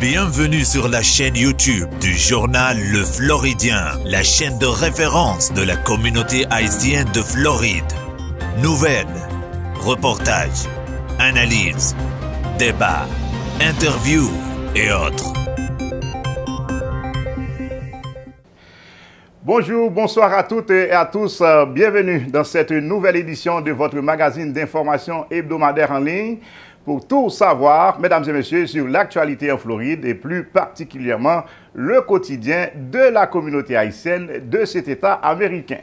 Bienvenue sur la chaîne YouTube du journal Le Floridien, la chaîne de référence de la communauté haïtienne de Floride. Nouvelles, reportages, analyses, débats, interviews et autres. Bonjour, bonsoir à toutes et à tous. Bienvenue dans cette nouvelle édition de votre magazine d'information hebdomadaire en ligne pour tout savoir, mesdames et messieurs, sur l'actualité en Floride et plus particulièrement le quotidien de la communauté haïtienne de cet État américain.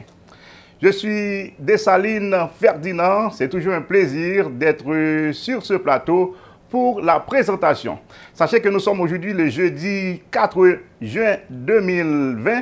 Je suis Dessalines Ferdinand. C'est toujours un plaisir d'être sur ce plateau pour la présentation. Sachez que nous sommes aujourd'hui le jeudi 4 juin 2020.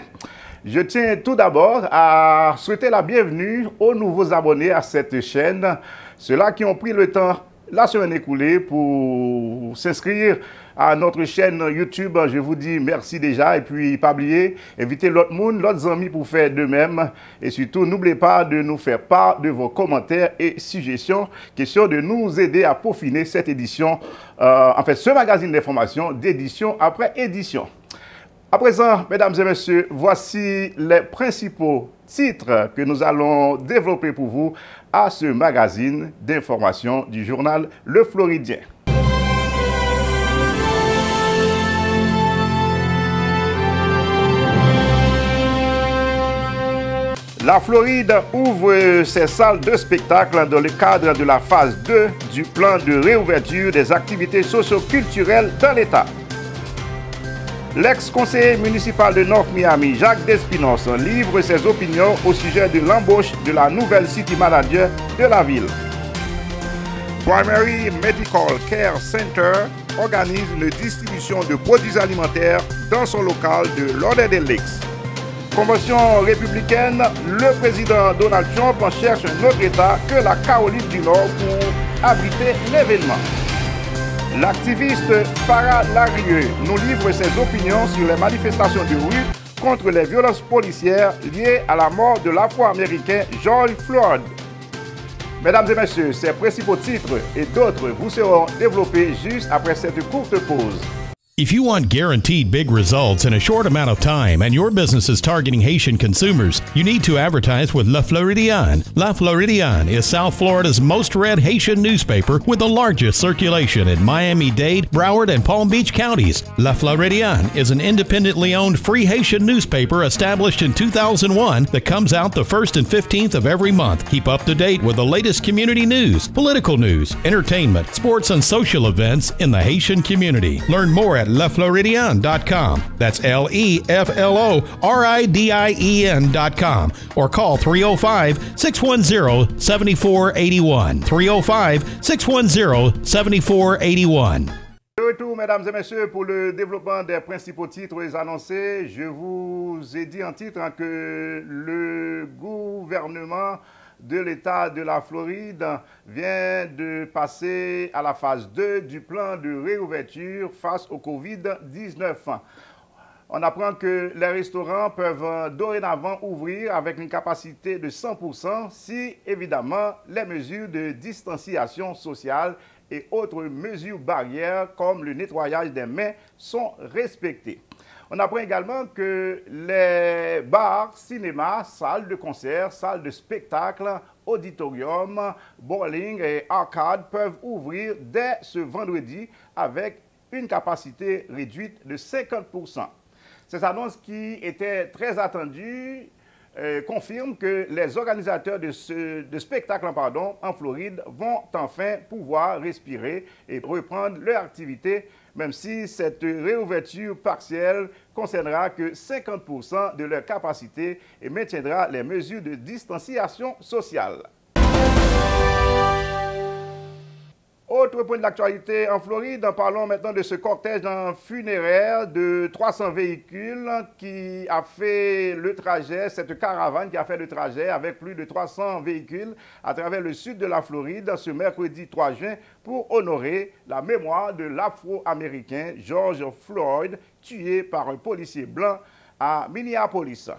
Je tiens tout d'abord à souhaiter la bienvenue aux nouveaux abonnés à cette chaîne, ceux-là qui ont pris le temps la semaine écoulée pour s'inscrire à notre chaîne YouTube. Je vous dis merci déjà et puis pas oublier, invitez l'autre monde, l'autre amis pour faire de même et surtout n'oubliez pas de nous faire part de vos commentaires et suggestions, question de nous aider à peaufiner cette édition, en fait ce magazine d'information d'édition après édition. À présent, mesdames et messieurs, voici les principaux titres que nous allons développer pour vous à ce magazine d'information du journal Le Floridien. La Floride ouvre ses salles de spectacle dans le cadre de la phase 2 du plan de réouverture des activités socio-culturelles dans l'État. L'ex-conseiller municipal de North Miami, Jacques Despinos, livre ses opinions au sujet de l'embauche de la nouvelle City Manager de la ville. Primary Medical Care Center organise une distribution de produits alimentaires dans son local de Lauderdale Lakes. Convention républicaine, le président Donald Trump cherche un autre État que la Caroline du Nord pour abriter l'événement. L'activiste Farah Larieux nous livre ses opinions sur les manifestations de rue contre les violences policières liées à la mort de l'Afro-Américain George Floyd. Mesdames et messieurs, ces principaux titres et d'autres vous seront développés juste après cette courte pause. If you want guaranteed big results in a short amount of time and your business is targeting Haitian consumers, you need to advertise with Le Floridien. Le Floridien is South Florida's most read Haitian newspaper with the largest circulation in Miami-Dade, Broward, and Palm Beach counties. Le Floridien is an independently owned free Haitian newspaper established in 2001 that comes out the 1st and 15th of every month. Keep up to date with the latest community news, political news, entertainment, sports, and social events in the Haitian community. Learn more at LeFloridien.com. That's LeFloridien.com. Or call 305-610-7481. 305-610-7481. De retour, mesdames et messieurs, pour le développement des principaux titres annoncés. Je vous ai dit en titre que le gouvernement de l'État de la Floride vient de passer à la phase 2 du plan de réouverture face au COVID-19. On apprend que les restaurants peuvent dorénavant ouvrir avec une capacité de 100% si, évidemment, les mesures de distanciation sociale et autres mesures barrières comme le nettoyage des mains sont respectées. On apprend également que les bars, cinémas, salles de concert, salles de spectacle, auditorium, bowling et arcades peuvent ouvrir dès ce vendredi avec une capacité réduite de 50%. Ces annonces qui étaient très attendues confirment que les organisateurs de spectacles en Floride vont enfin pouvoir respirer et reprendre leur activité, même si cette réouverture partielle concernera que 50% de leur capacité et maintiendra les mesures de distanciation sociale. Autre point de l'actualité en Floride, parlons maintenant de ce cortège funéraire de 300 véhicules qui a fait le trajet, cette caravane qui a fait le trajet avec plus de 300 véhicules à travers le sud de la Floride ce mercredi 3 juin pour honorer la mémoire de l'Afro-Américain George Floyd, tué par un policier blanc à Minneapolis.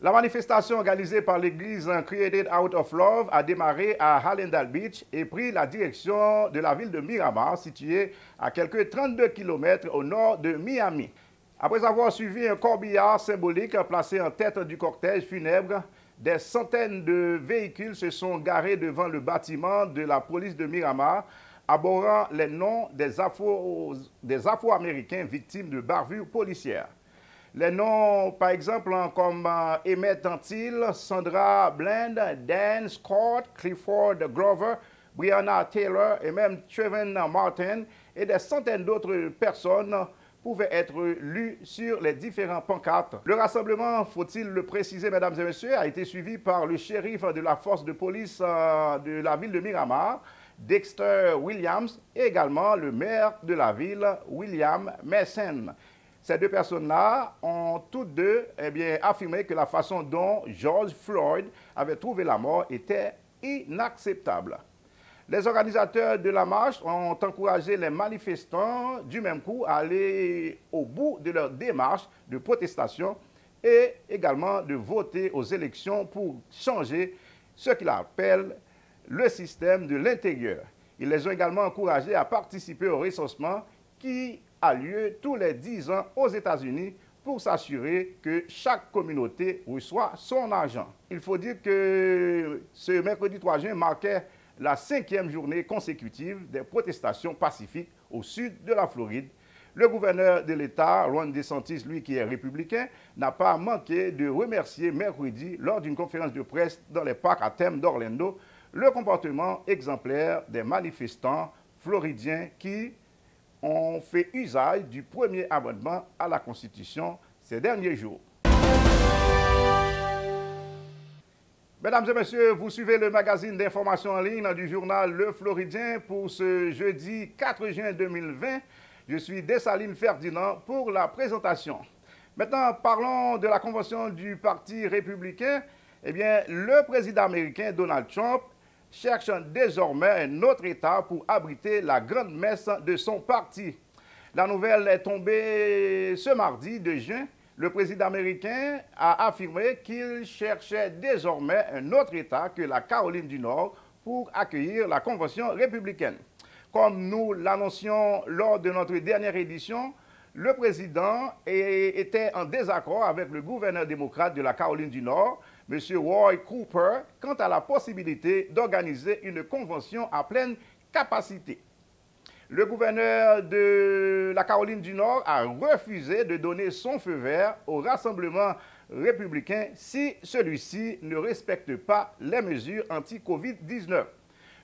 La manifestation organisée par l'église Created Out of Love a démarré à Hallandale Beach et pris la direction de la ville de Miramar, située à quelques 32 km au nord de Miami. Après avoir suivi un corbillard symbolique placé en tête du cortège funèbre, des centaines de véhicules se sont garés devant le bâtiment de la police de Miramar, arborant les noms des Afro-Américains victimes de bavures policières. Les noms, par exemple, comme Emmett Antil, Sandra Bland, Dan Scott, Clifford Glover, Breonna Taylor et même Trayvon Martin et des centaines d'autres personnes pouvaient être lus sur les différents pancartes. Le rassemblement, faut-il le préciser, mesdames et messieurs, a été suivi par le shérif de la force de police de la ville de Miramar, Dexter Williams, et également le maire de la ville, William Mason. Ces deux personnes-là ont toutes deux affirmé que la façon dont George Floyd avait trouvé la mort était inacceptable. Les organisateurs de la marche ont encouragé les manifestants du même coup à aller au bout de leur démarche de protestation et également de voter aux élections pour changer ce qu'ils appellent le système de l'intérieur. Ils les ont également encouragés à participer au recensement qui a lieu tous les 10 ans aux États-Unis pour s'assurer que chaque communauté reçoit son argent. Il faut dire que ce mercredi 3 juin marquait la 5e journée consécutive des protestations pacifiques au sud de la Floride. Le gouverneur de l'État, Ron DeSantis, lui qui est républicain, n'a pas manqué de remercier mercredi, lors d'une conférence de presse dans les parcs à thème d'Orlando, le comportement exemplaire des manifestants floridiens qui ont fait usage du premier amendement à la Constitution ces derniers jours. Mesdames et messieurs, vous suivez le magazine d'information en ligne du journal Le Floridien pour ce jeudi 4 juin 2020. Je suis Dessalines Ferdinand pour la présentation. Maintenant, parlons de la convention du Parti républicain. Eh bien, le président américain Donald Trump cherche désormais un autre État pour abriter la grande messe de son parti. La nouvelle est tombée ce mardi 2 juin. Le président américain a affirmé qu'il cherchait désormais un autre État que la Caroline du Nord pour accueillir la convention républicaine. Comme nous l'annoncions lors de notre dernière édition, le président était en désaccord avec le gouverneur démocrate de la Caroline du Nord, M. Roy Cooper, quant à la possibilité d'organiser une convention à pleine capacité. Le gouverneur de la Caroline du Nord a refusé de donner son feu vert au rassemblement républicain si celui-ci ne respecte pas les mesures anti-Covid-19.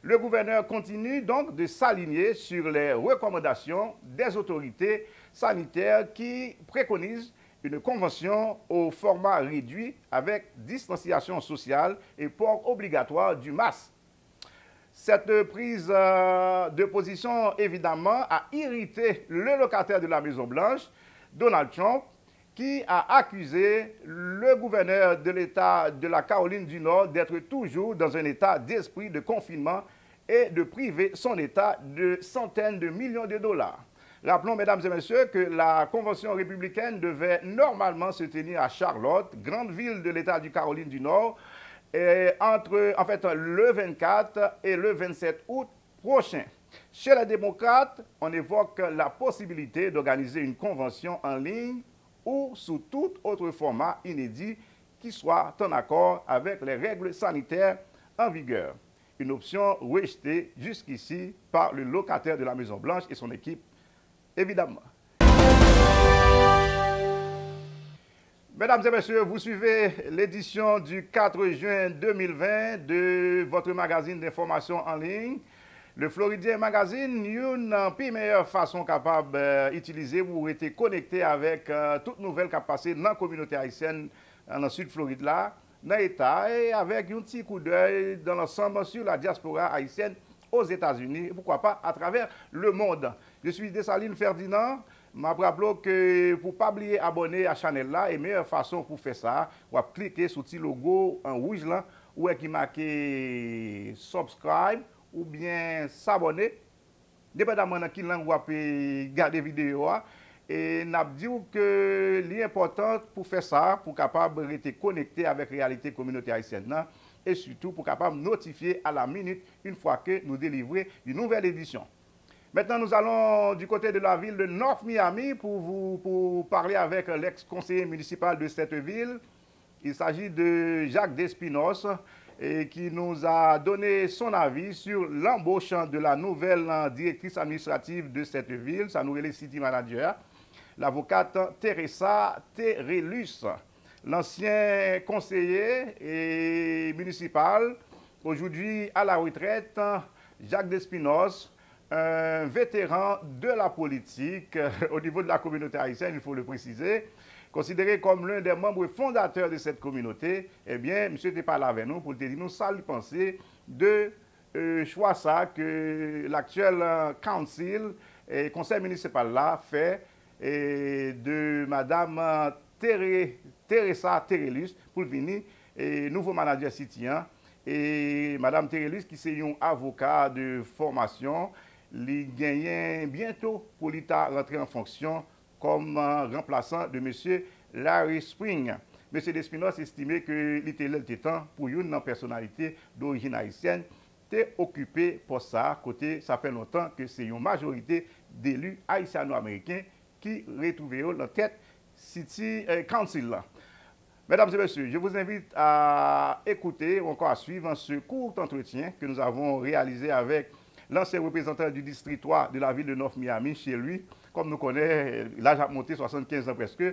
Le gouverneur continue donc de s'aligner sur les recommandations des autorités sanitaires qui préconisent une convention au format réduit avec distanciation sociale et port obligatoire du masque. Cette prise de position, évidemment, a irrité le locataire de la Maison-Blanche, Donald Trump, qui a accusé le gouverneur de l'État de la Caroline du Nord d'être toujours dans un état d'esprit de confinement et de priver son État de centaines de millions de dollars. Rappelons, mesdames et messieurs, que la convention républicaine devait normalement se tenir à Charlotte, grande ville de l'État de Caroline du Nord, entre le 24 et le 27 août prochain. Chez les démocrates, on évoque la possibilité d'organiser une convention en ligne ou sous tout autre format inédit qui soit en accord avec les règles sanitaires en vigueur. Une option rejetée jusqu'ici par le locataire de la Maison-Blanche et son équipe, évidemment. Mesdames et messieurs, vous suivez l'édition du 4 juin 2020 de votre magazine d'information en ligne. Le Floridien Magazine, une meilleure façon capable d'utiliser pour être connecté avec toute nouvelle qui a passé dans la communauté haïtienne dans le sud Floride là, dans l'État, et avec un petit coup d'œil dans l'ensemble sur la diaspora haïtienne aux États-Unis, et pourquoi pas à travers le monde. Je suis Dessalines Ferdinand. Je rappelle que pour ne pas oublier abonner à la chaîne là, et meilleure façon pour faire ça, vous cliquer sur le logo en rouge là, où est qui marqué subscribe ou bien s'abonner, dépendamment de qui langue vous pouvez regarder la vidéo. Et nous avons dit que l'important pour faire ça, pour capable rester connecté avec la réalité communauté haïtienne, et surtout pour capable notifier à la minute une fois que nous délivrons une nouvelle édition. Maintenant, nous allons du côté de la ville de North Miami pour parler avec l'ex-conseiller municipal de cette ville. Il s'agit de Jacques Despinos, qui nous a donné son avis sur l'embauche de la nouvelle directrice administrative de cette ville, ça nous relève City Manager, l'avocate Teresa Terelus. L'ancien conseiller municipal, aujourd'hui à la retraite, Jacques Despinos, un vétéran de la politique au niveau de la communauté haïtienne, il faut le préciser, considéré comme l'un des membres fondateurs de cette communauté. Eh bien, monsieur était pas là avec nous pour te dire nous ça lui penser de choix ça que l'actuel council et conseil municipal là fait de madame Teresa Terelus pour venir nouveau manager citoyen et madame Terelus qui c'est un avocat de formation, il gagne bientôt pour l'État rentrer en fonction comme remplaçant de M. Larry Spring. M. Despinos estimait que l'était le temps pour une personnalité d'origine haïtienne t'est occupé pour ça, côté ça fait longtemps que c'est une majorité d'élus haïtiano-américains qui retrouvent la tête City Council. Mesdames et messieurs, je vous invite à écouter ou encore à suivre ce court entretien que nous avons réalisé avec l'ancien représentant du district 3 de la ville de North Miami, chez lui. Comme nous connaissons, l'âge a monté 75 ans presque.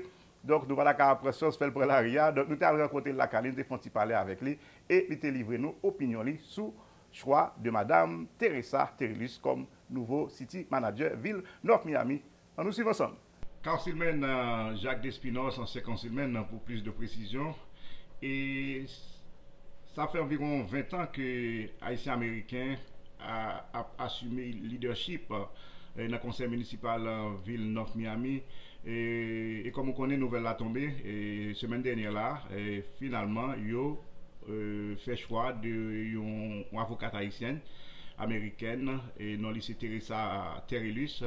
Donc, nous voilà qu'à pression se fait le prélaria. Donc, nous avons rencontré la Caline, nous avons parler avec lui et il a livré nos opinions sous choix de Mme Teresa Terelus comme nouveau City Manager ville North Miami. On nous suit ensemble. Councilman Jacques Despinos, ancien councilman pour plus de précision. Et ça fait environ 20 ans que Haïtiens américains a assumé le leadership dans le conseil municipal ville North Miami. Et comme on connaît, nouvelle a tombé, et semaine dernière là, finalement, yo fait choix d'une avocate haïtienne, américaine, et non lycée Teresa Terelus,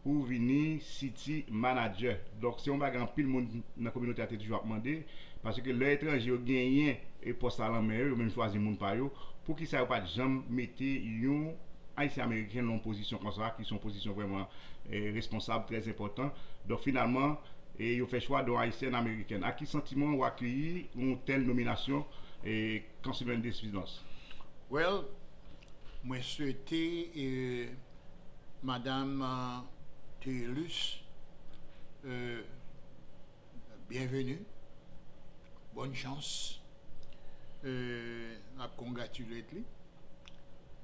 pour venir city manager. Donc, si on va gagner pile monde dans la communauté, a toujours demandé, parce que l'étranger a gagné et poste à la mer, ou même choisi monde par eux, pour qu'ils ne savent pas jamais mettre un haïtien américain en position comme ça, qui sont en position vraiment responsable, très important. Donc, finalement, ils ont fait choix d'un haïtien américain. À qui sentiment ou accueilli une telle nomination et councilman Despinos? Well, moi souhaité Madame Terelus, bienvenue, bonne chance, à congratuler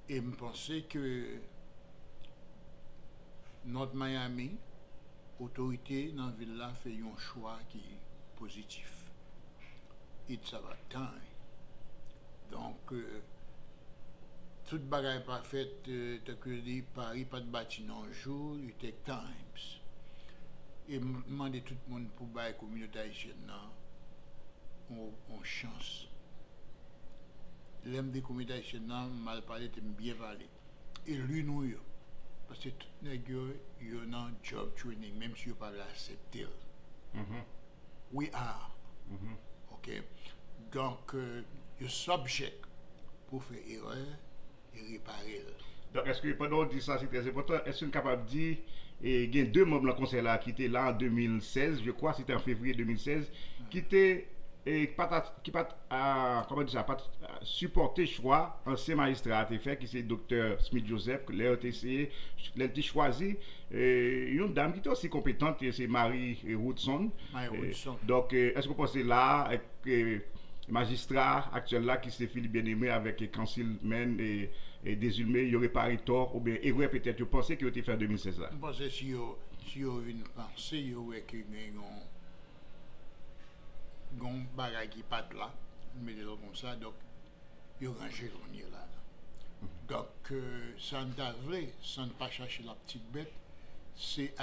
et je pensais que notre Miami, autorité dans la ville là, fait un choix qui est positif. It's about time. Donc, toute bagaille pas faite, que dit Paris pas de bâtiment un jour, il take times. Et demander tout le monde pour bailler la communauté haïtienne, on chance. L'aime des communautés haïtiennes, mal parlé, bien parlé. Et lui, nous, parce que tout le monde est dans job training, même si vous ne pas accepté. We are. OK? Donc, le subject pour faire erreur et réparer. Donc, est-ce que pendant qu'on dit ça, c'est très important, est-ce qu'on est capable de dire, il y a deux membres dans le conseil là qui étaient là en 2016, je crois, c'était en février 2016, qui étaient comment dire ça, pas supporter choix ancien magistrat a fait qui c'est docteur Smith Joseph que l'RTC l'a choisi une dame qui est aussi compétente c'est Marie Woodson. Donc est-ce que vous pensez là que magistrat actuel là qui c'est Philippe Bien-Aimé avec councilman et désulmé il y aurait pas eu tort ou bien erreur peut-être vous pensez qu'il a été fait en 2016 là? Je pense que si vous venez penser il y aurait que gon bagay qui pas là mais comme ça donc il ranger l'on là donc ça ne vrai ça ne pas chercher la petite bête c'est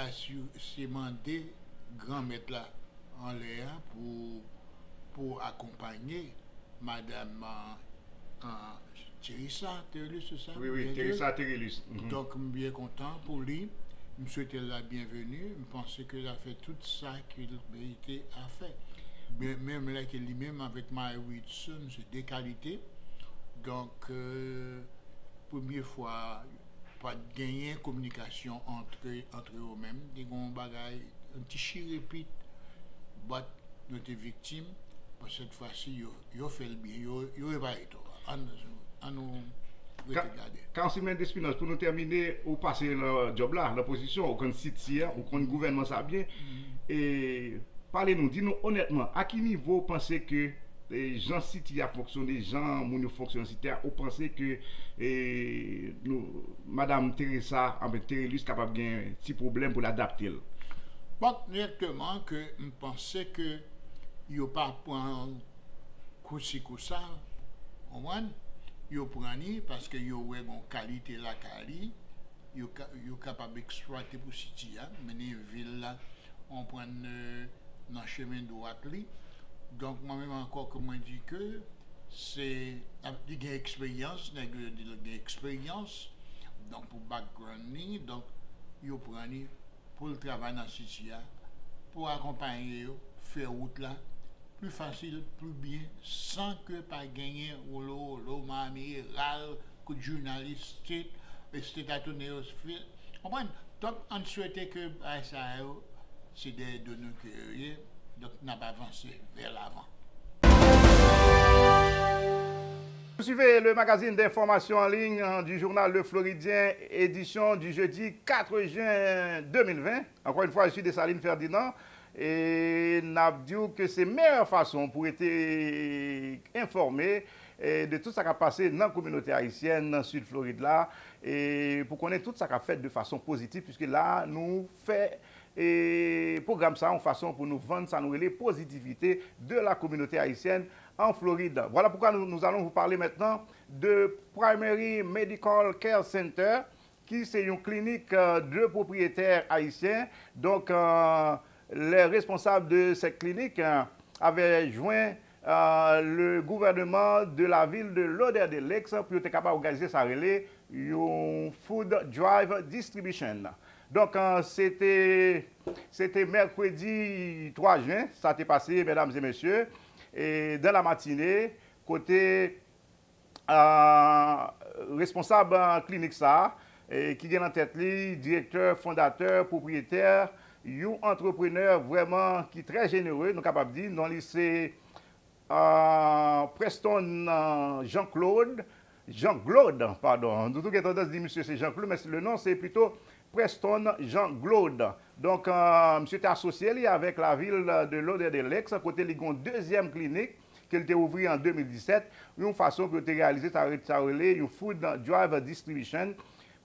demander grand maître là en l'air pour accompagner madame Teresa Terelus c'est ça? Oui Teresa Terelus. Donc bien content pour lui Je souhaitais la bienvenue. Je pensais qu'il a fait tout ça qu'il méritait à faire. Mais même là, qu'il lui-même avec Maya Wilson, c'est des qualités. Donc, première fois, pas de gagner communication entre eux-mêmes. Des gros bagailles, un petit chirépite, battre notre victime. Cette fois-ci, ils fait le bien, ils réparent tout. À nous regarder. Councilman Despinoz, pour nous terminer, ou passer le job là, l'opposition, ou qu'on site hier, ou qu'on gouvernement ça bien. Et parlez-nous, dis-nous honnêtement, à quel niveau vous pensez que les gens cités à fonctionner, les gens qui fonctionnent cités, vous pensez que Madame Teresa, Terelus, capable de gagner un petit problème pour l'adapter? Bon, directement, que je pensais que il n'y a pas point cousi ça, il y parce que il y a une qualité la cali, il est capable d'exploiter pour city, mais les villes là, on prend dans le chemin droit. Donc moi-même encore comme on dit que c'est une expérience, donc pour background, donc il prend pour le travail dans le city, pour accompagner, faire route là. Plus facile, plus bien, sans que pas gagner ou l'eau, mamie, râle, coup de journaliste, et c'était à tourner au fil. Donc, on souhaitait que ça, c'est des données que donc on n'a pas avancé vers l'avant. Vous suivez le magazine d'information en ligne du journal Le Floridien, édition du jeudi 4 juin 2020. Encore une fois, je suis Dessalines Ferdinand. Et n'a dit que c'est la meilleure façon pour être informé de tout ce qui a passé dans la communauté haïtienne, dans le sud Floride là, et pour connaître tout ce qui a fait de façon positive, puisque là, nous fait programme ça en façon pour nous vendre ça, nous les positivités de la communauté haïtienne en Floride. Voilà pourquoi nous allons vous parler maintenant de Primary Medical Care Center, qui c'est une clinique de propriétaires haïtiens. Donc, les responsables de cette clinique avaient joint le gouvernement de la ville de Lauderdale-Lakes pour être capable d'organiser ça relais, une Food Drive Distribution. Donc, c'était mercredi 3 juin, ça s'est passé, mesdames et messieurs, et dans la matinée, côté responsable clinique ça, qui vient en tête, directeur, fondateur, propriétaire, un entrepreneur vraiment qui est très généreux, nous sommes capables de dire, dans le lycée Preston Jean-Claude, pardon. Nous avons tendance à dire monsieur c'est Jean-Claude, mais le nom c'est plutôt Preston Jean-Claude. Donc, monsieur est associé avec la ville de Lauderdale-Lakes, à côté de la deuxième clinique qu'elle a ouverte en 2017, une façon que tu as réalisé une Food Drive Distribution,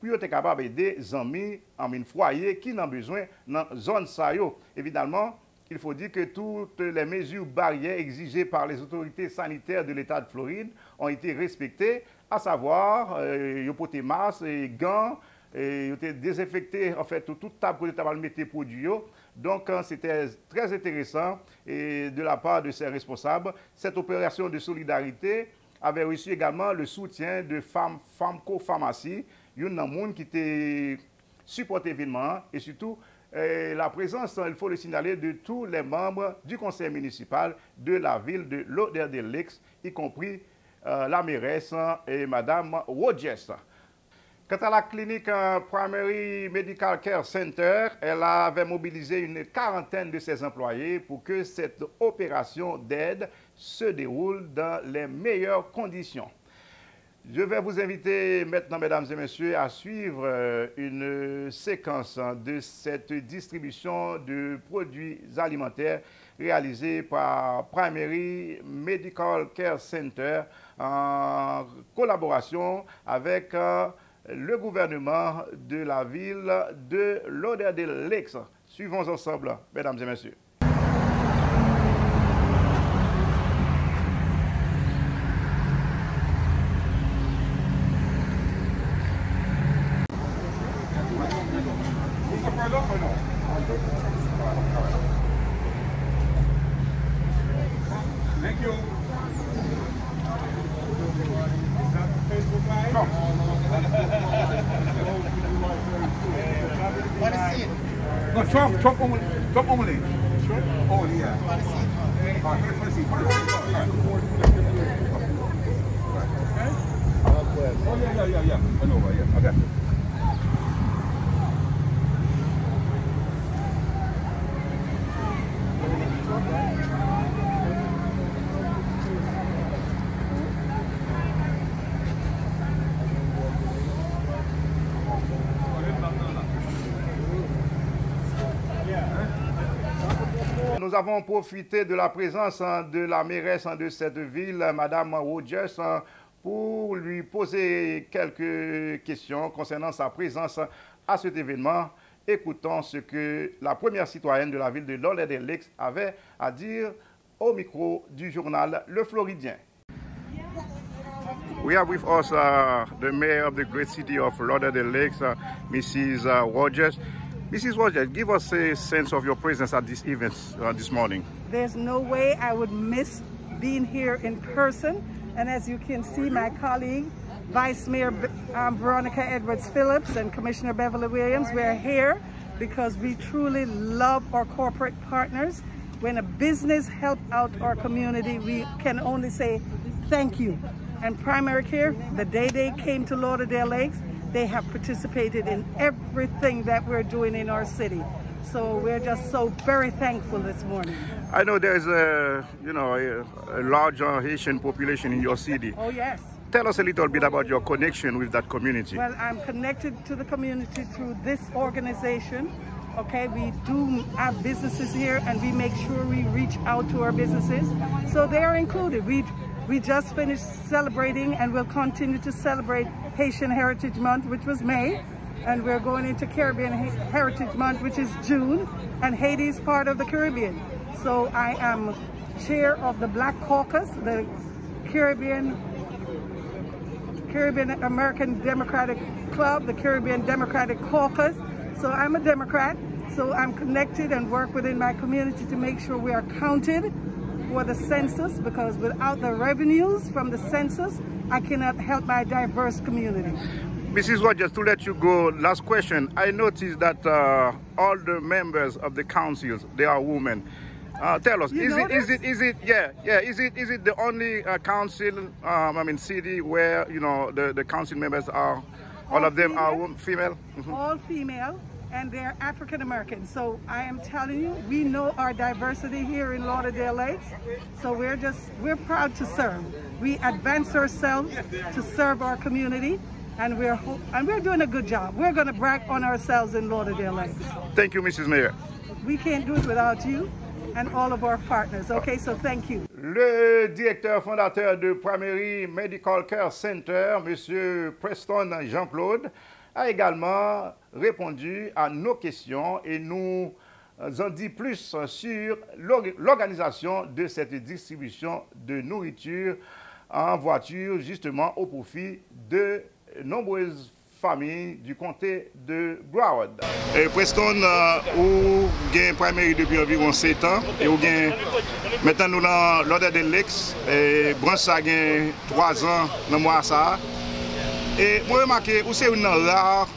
pour être capable d'aider les amis en foyer qui n'ont besoin dans la zone Sayo. Évidemment, il faut dire que toutes les mesures barrières exigées par les autorités sanitaires de l'État de Floride ont été respectées, à savoir, il y a des masques, gants, il y a désinfecté, en fait, toute table que tu as mis produits. Donc, c'était très intéressant et de la part de ces responsables. Cette opération de solidarité avait reçu également le soutien de Famco Pharmacie, une monde qui était supporté évidemment et surtout la présence, il faut le signaler, de tous les membres du conseil municipal de la ville de Lauderdale-Lakes, y compris la mairesse et Madame Rogers. Quant à la clinique Primary Medical Care Center, elle avait mobilisé une quarantaine de ses employés pour que cette opération d'aide se déroule dans les meilleures conditions. Je vais vous inviter maintenant, mesdames et messieurs, à suivre une séquence de cette distribution de produits alimentaires réalisée par Primary Medical Care Center en collaboration avec le gouvernement de la ville de Lauderdale-Lakes. Suivons ensemble, mesdames et messieurs. Thank you. Is that the Facebook Live? No. What is it? No, chop only. Chop only. Oh, yeah. What is it? Oh, yeah. I know, yeah. Okay. Nous avons profité de la présence de la mairesse de cette ville, Madame Rogers, pour lui poser quelques questions concernant sa présence à cet événement. Écoutons ce que la première citoyenne de la ville de Lauderdale-Lakes avait à dire au micro du journal Le Floridien. We have with us the mayor of the great city of Lauderdale-Lakes, Mrs. Rogers. Mrs. Rogers, give us a sense of your presence at this event this morning. There's no way I would miss being here in person. And as you can see, my colleague, Vice Mayor Veronica Edwards-Phillips and Commissioner Beverly Williams, we're here because we truly love our corporate partners. When a business helps out our community, we can only say thank you. And Primary Care, the day they came to Lauderdale Lakes, they have participated in everything that we're doing in our city. So we're just so very thankful this morning. I know there's a large Haitian population in your city. Oh, yes. Tell us a little bit about your connection with that community. Well, I'm connected to the community through this organization. Okay, we do have businesses here and we make sure we reach out to our businesses. So they are included. We just finished celebrating and we'll continue to celebrate Haitian Heritage Month, which was May. And we're going into Caribbean Heritage Month, which is June. And Haiti is part of the Caribbean. So I am chair of the Black Caucus, the Caribbean American Democratic Club, the Caribbean Democratic Caucus. So I'm a Democrat, so I'm connected and work within my community to make sure we are counted for the census, because without the revenues from the census, I cannot help my diverse community. Mrs. Rogers, to let you go, last question. I noticed that all the members of the councils, they are women. Tell us, is it the only council, city where the council members are, all of them are female? Mm-hmm. All female, and they're African American. So I am telling you, we know our diversity here in Lauderdale Lakes. So we're proud to serve. We advance ourselves to serve our community, and we're doing a good job. We're going to brag on ourselves in Lauderdale Lakes. Thank you, Mrs. Mayor. We can't do it without you and all of our partners. Okay, so thank you. Le directeur fondateur de Primary Medical Care Center, M. Preston Jean-Claude, a également répondu à nos questions et nous en dit plus sur l'organisation de cette distribution de nourriture en voiture, justement au profit de nombreuses familles du comté de Broward. Preston, ou gain Primary depuis environ 7 ans et ou gain maintenant nous dans Lauderdale Lakes et branche ça gain 3 ans dans mois ça. Et moi remarqué ou c'est une rare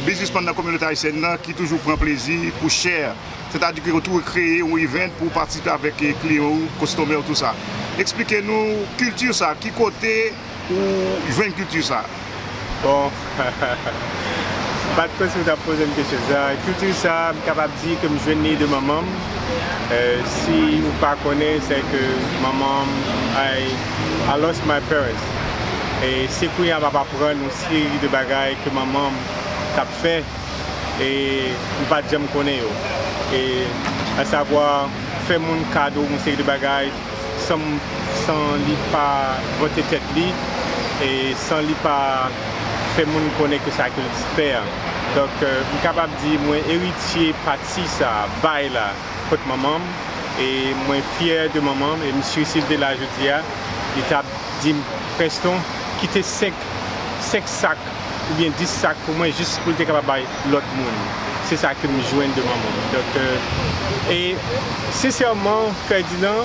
businessman dans la communauté haïtienne qui toujours prend plaisir pour cher. C'est-à-dire que tout créer un event pour participer avec les clients, customers, tout ça. Expliquez-nous culture ça, qui côté ou joindre culture ça. Bon, pas de question de poser une question. La culture, ça, je suis capable de dire que je viens de maman. Si vous ne connaissez pas, c'est que maman, I lost my parents. Et c'est qu'on va apprendre une série de bagages que maman a fait et je ne pas jamais connaître. Et à savoir, faire mon cadeau, une série de bagages sans lui pas voter tête lui et sans lui pas faire mon connaître que ça que faire. Donc je suis capable de dire moi héritier parti ça bail là contre maman et moi fier de maman et monsieur Sylvain là je dis il t'a dit Preston quitter 5 sacs ou bien 10 sacs pour moi juste pour être capable de l'autre monde. C'est ça que je joins de maman. Donc et sincèrement Ferdinand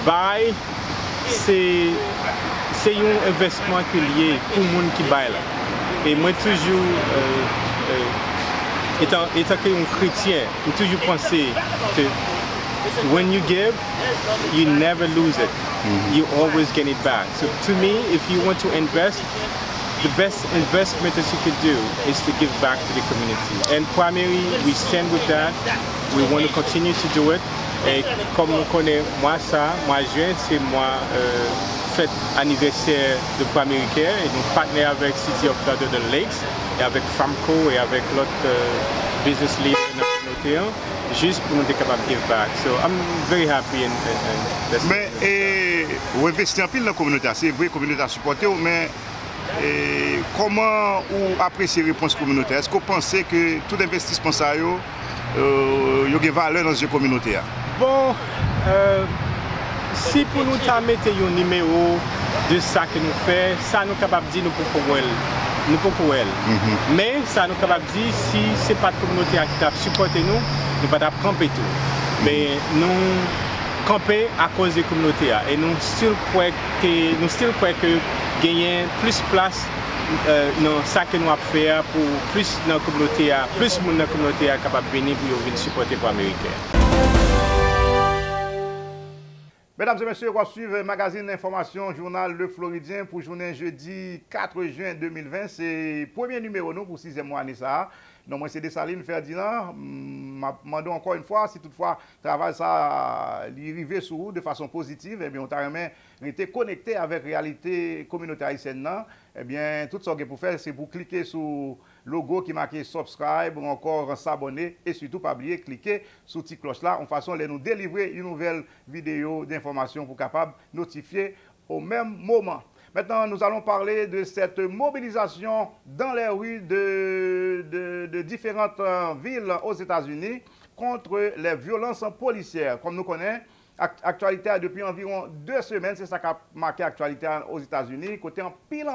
bail c'est un investissement qui est lié pour le monde qui baille là. Et moi toujours étant qu'un chrétien, j'ai toujours pensé que when you give, you never lose it. You always get it back. So to me, if you want to invest, the best investment that you could do is to give back to the community. And primarily, we stand with that. We want to continue to do it. Et comme on connaît, moi juin, c'est moi fête anniversaire de Pro-Américain et nous partenaires avec City of Lauderdale Lakes et avec Famco et avec l'autre business leader dans la communauté, juste pour nous être capables de give back. So I'm very happy and that's mais vous investissez en pile dans la communauté, c'est vrai, la communauté a supporté, mais comment vous appréciez la réponse communautaire? Est-ce que vous pensez que tout investissement ça y a une valeur dans cette communauté? Bon, si pour nous mettre un numéro de ça que nous faisons, ça nous capable de dire nous pouvons mais ça nous capable de dire si ce n'est pas la communauté qui a supporté nous, nous ne pouvons pas camper tout. Mais nous camper à cause des communautés et nous still croyons que gagner plus de place dans ça que nous avons fait pour plus dans la communauté, plus de monde dans la communauté capable de venir pour venir supporter pour Américains. Mesdames et messieurs, on va suivre le magazine d'information journal Le Floridien pour journée jeudi 4 juin 2020. C'est le premier numéro nous pour 6e mois année ça. Donc moi c'est Dessalines Ferdinand. Demandons encore une fois si toutefois travail ça arrivé sur vous de façon positive, eh bien on t'a été connecté avec réalité communautaire haïtienne. Eh bien tout ce que vous faire c'est pour cliquer sur logo qui marque subscribe ou encore s'abonner et surtout pas oublier cliquer sur la petite cloche là en façon de nous délivrer une nouvelle vidéo d'information pour capable notifier au même moment. Maintenant, nous allons parler de cette mobilisation dans les rues de différentes villes aux États-Unis contre les violences policières. Comme nous connaissons, actualité depuis environ 2 semaines, c'est ça qui a marqué l'actualité aux États-Unis. Côté en pile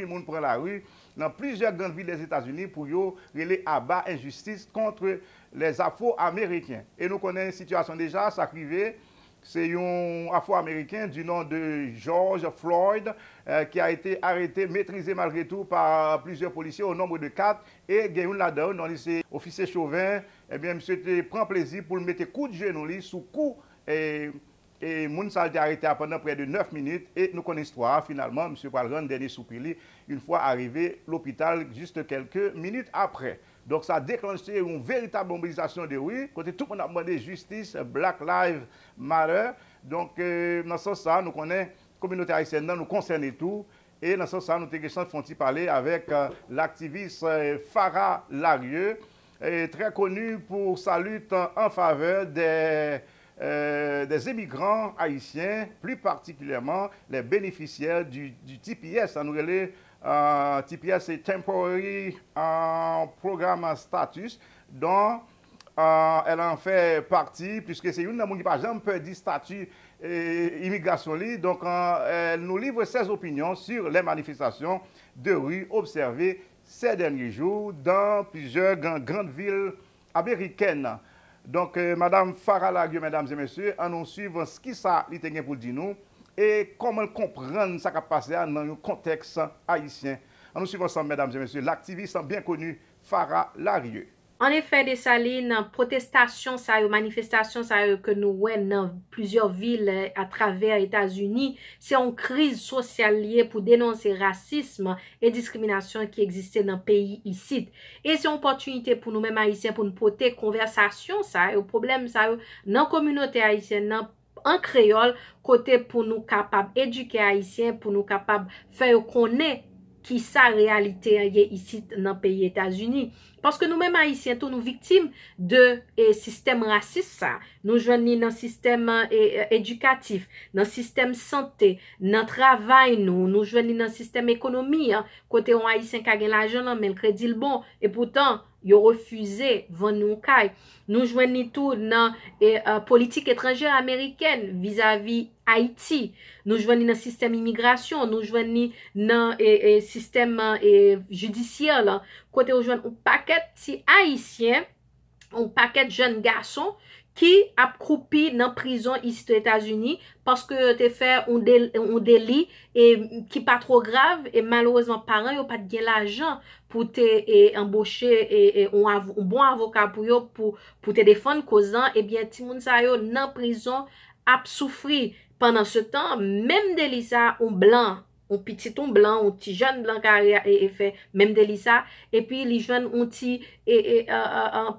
monde prend la rue dans plusieurs grandes villes des États-Unis pour relayer à bas injustice contre les Afro-Américains. Et nous connaissons une situation déjà, ça arrivait. C'est un Afro-Américain du nom de George Floyd qui a été arrêté, maîtrisé malgré tout par plusieurs policiers au nombre de 4. Et Guillaume Ladon, dans le lycée officier Chauvin, eh bien, monsieur prend plaisir pour le mettre coup de genou sous coup. Et Mounsal a été arrêté pendant près de 9 minutes. Et nous connaissons l'histoire. Finalement, monsieur Palran, dernier soupili, une fois arrivé à l'hôpital juste quelques minutes après. Donc ça a déclenché une véritable mobilisation de rue. Côté tout le monde a demandé justice, Black Lives Matter. Donc dans ce sens, nous connaissons la communauté haïtienne, nous concerne tout. Et dans ce sens, nous avons parler avec l'activiste Farah Larieux, très connu pour sa lutte en faveur des immigrants haïtiens, plus particulièrement les bénéficiaires du TPS. Ça nous relève TPS, c'est Temporary Programme Status, dont elle en fait partie, puisque c'est une des gens qui n'a jamais perdu statut immigration. Donc, elle nous livre ses opinions sur les manifestations de rue observées ces derniers jours dans plusieurs grandes villes américaines. Donc, Madame Farah Larieux, mesdames et messieurs, nous suivons ce qui ça a pour dire nous et comment comprendre ce qui a passé dans un contexte haïtien. Nous suivons ensemble, mesdames et messieurs, l'activiste bien connu Farah Larieux. En effet, Dessalines, protestation, manifestation que nous voyons dans plusieurs villes à travers les États-Unis, c'est une crise sociale liée pour dénoncer racisme et discrimination qui existait dans le pays ici. Et c'est une opportunité pour nous-mêmes haïtiens pour nous porter conversation, au problème, dans la communauté haïtienne, en créole, côté pour nous capables d'éduquer haïtiens, pour nous capables de faire connaître qui sa réalité ici dans le pays États-Unis. Parce que nous-mêmes haïtiens, tous nous victimes de système raciste, nous joignons dans le système éducatif, dans le système santé, dans le travail, nous joignons dans le système économie, côté on haïtien qui a l'argent, mais le crédit le bon, et pourtant, ils ont refusé vendre nous caille. Nous joignons tout dans la politique étrangère américaine vis-à-vis Haïti. Nous joignons dans le système immigration, nous joignons dans le système judiciaire. Côté on joignons un paquet si haïtiens un paquet de jeunes garçons qui a croupi dans prison ici aux États-Unis parce que te fait un délit et qui pas trop grave et malheureusement parents yo pas de l'argent pour te embaucher et un bon avocat pour te défendre causant et bien ti moun sa yo dans prison a souffri pendant ce temps même délit ça un blanc un petit ton blanc, un petit jeune blanc qui fait même délit ça, et puis les jeunes ont petit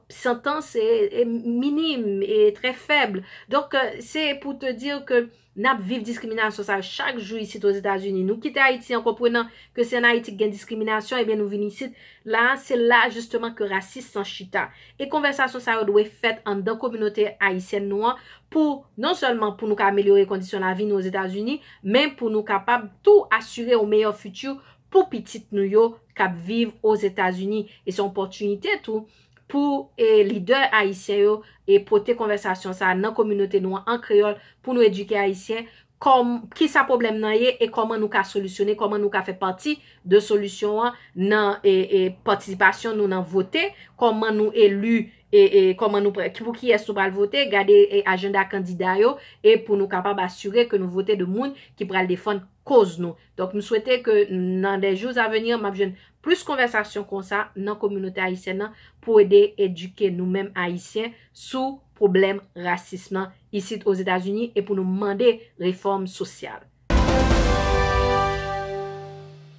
sentence est minime et très faible. Donc c'est pour te dire que n'a vivre discrimination ça chaque jour ici aux États-Unis. Nous quitter Haïti en comprenant que c'est en Haïti qu'il y a discrimination et bien nous venons ici là c'est là justement que racisme sans chita. Et conversation ça doit être faite en dans communauté haïtienne noire pour non seulement pour nous améliorer les conditions de la vie aux États-Unis, mais pour nous capables tout assurer au meilleur futur pour petite nous yo cap vivre aux États-Unis et c'est une opportunité tout pour les leaders haïtiens et porter conversation ça dans la communauté noire en créole pour nous éduquer haïtiens comme qui ça problème nan et comment nous ka solutionner comment nous ka faire partie de solution dans et participation nous dans voter comment nous élus et comment nous pour qui est-ce nous voter garder agenda candidat yo et pour nous capable assurer que nous voter de monde qui pourra défendre cause nous. Donc nous souhaitons que dans des jours à venir m'a jeune plus conversation comme ça dans la communauté haïtienne pour aider éduquer nous-mêmes haïtiens sous problème racisme ici aux États-Unis et pour nous demander réforme sociale.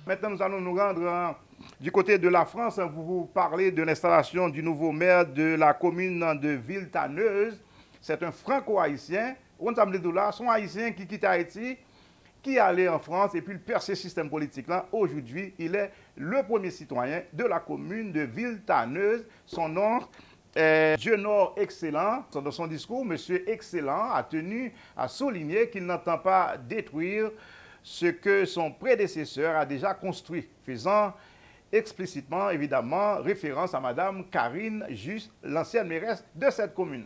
Maintenant, nous allons nous rendre du côté de la France. Vous parlez de l'installation du nouveau maire de la commune de Villetaneuse. C'est un franco-haïtien. On s'en dit là, son haïtien qui quitte Haïti, qui allait en France et puis il perd ce système politique là. Aujourd'hui, il est le premier citoyen de la commune de Villetaneuse. Son nom est Djenor Excellent. Dans son discours, M. Excellent a tenu à souligner qu'il n'entend pas détruire ce que son prédécesseur a déjà construit, faisant explicitement, évidemment, référence à Mme Karine Just, l'ancienne mairesse de cette commune.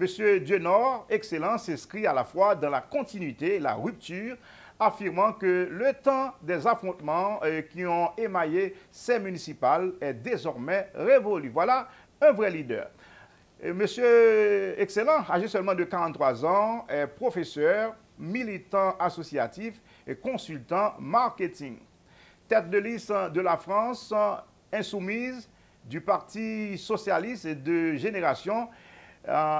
M. Djenor Excellent s'inscrit à la fois dans la continuité et la rupture, affirmant que le temps des affrontements qui ont émaillé ces municipales est désormais révolu. Voilà un vrai leader. Monsieur Excellent, âgé seulement de 43 ans, est professeur, militant associatif et consultant marketing. Tête de liste de la France insoumise du Parti socialiste de génération,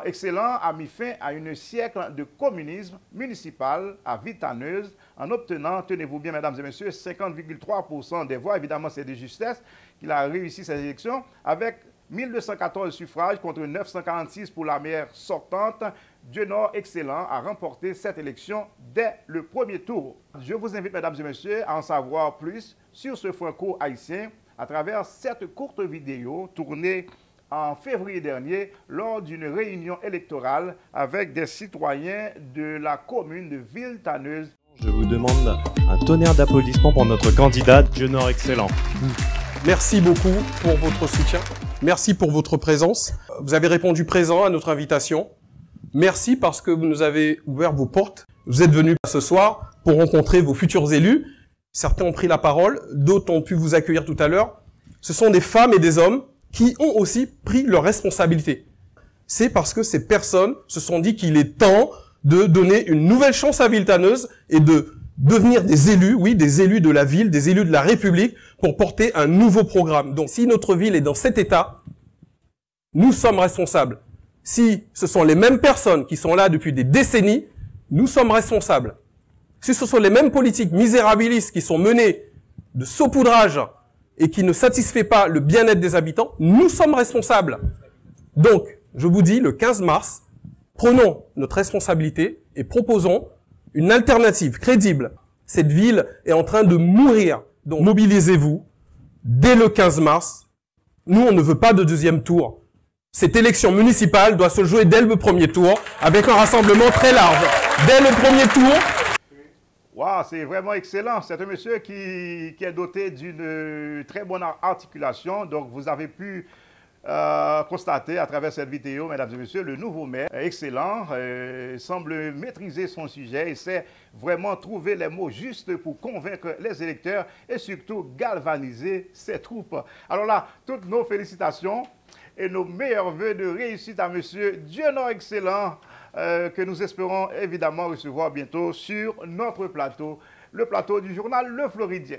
Excellent a mis fin à un siècle de communisme municipal à Villetaneuse en obtenant, tenez-vous bien mesdames et messieurs, 50,3% des voix. Évidemment, c'est de justesse qu'il a réussi ces élections avec 1214 suffrages contre 946 pour la maire sortante. Djenor Excellent a remporté cette élection dès le premier tour. Je vous invite, mesdames et messieurs, à en savoir plus sur ce franco-haïtien à travers cette courte vidéo tournée en février dernier lors d'une réunion électorale avec des citoyens de la commune de Villetaneuse. Je vous demande un tonnerre d'applaudissements pour notre candidat Djenor Excellent. Merci beaucoup pour votre soutien. Merci pour votre présence. Vous avez répondu présent à notre invitation. Merci parce que vous nous avez ouvert vos portes. Vous êtes venus ce soir pour rencontrer vos futurs élus. Certains ont pris la parole, d'autres ont pu vous accueillir tout à l'heure. Ce sont des femmes et des hommes qui ont aussi pris leurs responsabilités. C'est parce que ces personnes se sont dit qu'il est temps de donner une nouvelle chance à Villetaneuse et de devenir des élus, oui, des élus de la ville, des élus de la République, pour porter un nouveau programme. Donc, si notre ville est dans cet état, nous sommes responsables. Si ce sont les mêmes personnes qui sont là depuis des décennies, nous sommes responsables. Si ce sont les mêmes politiques misérabilistes qui sont menées de saupoudrage et qui ne satisfait pas le bien-être des habitants, nous sommes responsables. Donc, je vous dis, le 15 mars, prenons notre responsabilité et proposons une alternative crédible. Cette ville est en train de mourir. Donc, mobilisez-vous dès le 15 mars. Nous, on ne veut pas de deuxième tour. Cette élection municipale doit se jouer dès le premier tour, avec un rassemblement très large. Dès le premier tour. Wow, c'est vraiment excellent. C'est un monsieur qui est doté d'une très bonne articulation. Donc, vous avez pu constater à travers cette vidéo, mesdames et messieurs, le nouveau maire, excellent, semble maîtriser son sujet et sait vraiment trouver les mots justes pour convaincre les électeurs et surtout galvaniser ses troupes. Alors là, toutes nos félicitations et nos meilleurs vœux de réussite à monsieur Dionor Excellent, que nous espérons évidemment recevoir bientôt sur notre plateau, le plateau du journal Le Floridien.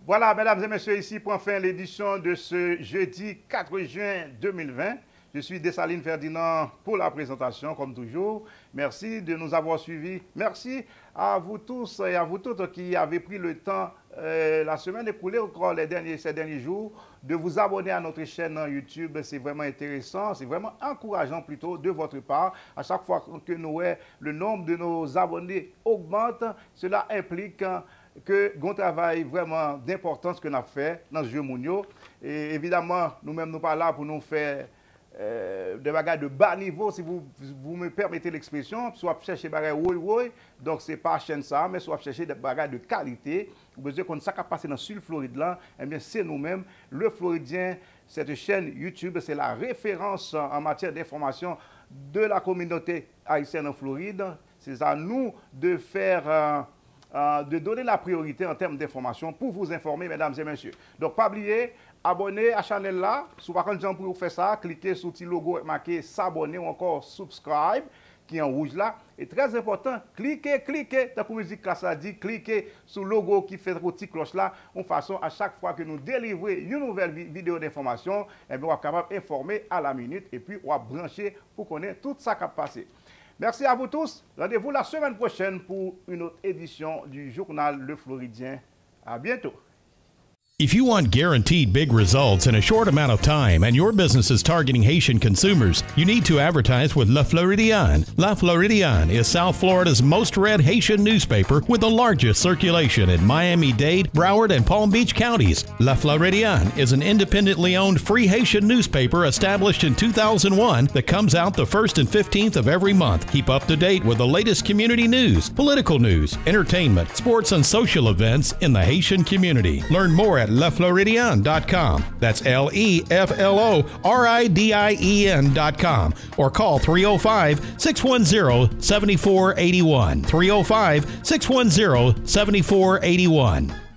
Voilà, mesdames et messieurs, ici prend fin l'édition de ce jeudi 4 juin 2020. Je suis Dessalines Ferdinand pour la présentation, comme toujours. Merci de nous avoir suivis. Merci à vous tous et à vous toutes qui avez pris le temps, la semaine écoulée, encore ces derniers jours, de vous abonner à notre chaîne YouTube. C'est vraiment intéressant, c'est vraiment encourageant plutôt de votre part. À chaque fois que le nombre de nos abonnés augmente, cela implique que un travail vraiment d'importance que nous avons fait dans ce jeu Mounio. Et évidemment, nous-mêmes, nous pas là pour nous faire des bagages de bas niveau, si vous me permettez l'expression, soit chercher des bagages oui, donc c'est pas chaîne ça, mais soit chercher des bagages de qualité. Vous besoin qu'on ça qui passe dans le Sud Floride là, eh bien c'est nous-mêmes, le Floridien, cette chaîne YouTube, c'est la référence en matière d'information de la communauté haïtienne en Floride. C'est à nous de faire de donner la priorité en termes d'information pour vous informer, mesdames et messieurs. Donc, pas oublier, abonnez à la chaîne là. Si vous n'avez pas pour faire ça, cliquez sur le petit logo marqué s'abonner ou encore subscribe qui est en rouge là. Et très important, cliquez, tant que musique là ça dit, cliquez sur le logo qui fait le petit cloche là, en façon à chaque fois que nous délivrons une nouvelle vidéo d'information, eh bien, on est capable d'informer à la minute et puis on va brancher pour connaître tout ça qui a passé. Merci à vous tous. Rendez-vous la semaine prochaine pour une autre édition du journal Le Floridien. À bientôt. If you want guaranteed big results in a short amount of time and your business is targeting Haitian consumers, you need to advertise with Le Floridien. Le Floridien is South Florida's most read Haitian newspaper with the largest circulation in Miami-Dade, Broward, and Palm Beach counties. Le Floridien is an independently owned free Haitian newspaper established in 2001 that comes out the 1st and 15th of every month. Keep up to date with the latest community news, political news, entertainment, sports, and social events in the Haitian community. Learn more at LeFloridien.com. That's LeFloridien.com. Or call 305-610-7481. 305-610-7481.